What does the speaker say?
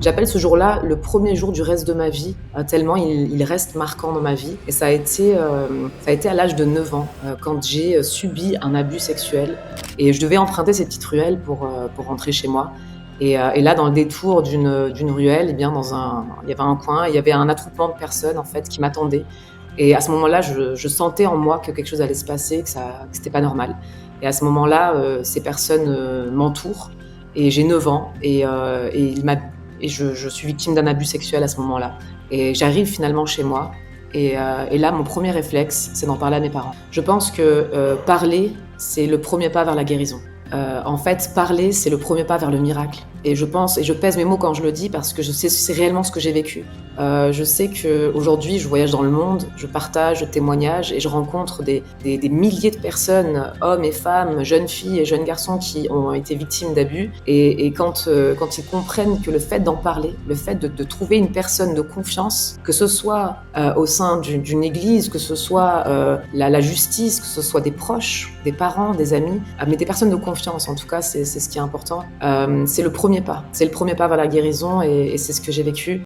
J'appelle ce jour-là le premier jour du reste de ma vie, tellement il reste marquant dans ma vie et ça a été à l'âge de 9 ans, quand j'ai, subi un abus sexuel et je devais emprunter ces petites ruelles pour rentrer chez moi et là, dans le détour d'une ruelle et bien il y avait un coin, il y avait un attroupement de personnes, en fait, qui m'attendaient et à ce moment-là, je sentais en moi que quelque chose allait se passer, que c'était pas normal et à ce moment-là, ces personnes, m'entourent et j'ai 9 ans et il m'a et je suis victime d'un abus sexuel à ce moment-là. Et j'arrive finalement chez moi et là, mon premier réflexe, c'est d'en parler à mes parents. Je pense que, parler, c'est le premier pas vers la guérison. En fait, parler, c'est le premier pas vers le miracle et je pense et je pèse mes mots quand je le dis parce que je sais c'est réellement ce que j'ai vécu. Je sais qu'aujourd'hui, je voyage dans le monde, je partage, je témoignage et je rencontre des milliers de personnes, hommes et femmes, jeunes filles et jeunes garçons qui ont été victimes d'abus et quand ils comprennent que le fait d'en parler, le fait de trouver une personne de confiance, que ce soit, au sein d'une église, que ce soit, la justice, que ce soit des proches, des parents, des amis, mais des personnes de confiance en tout cas, c'est ce qui est important. C'est le premier pas. C'est le premier pas vers la guérison et c'est ce que j'ai vécu.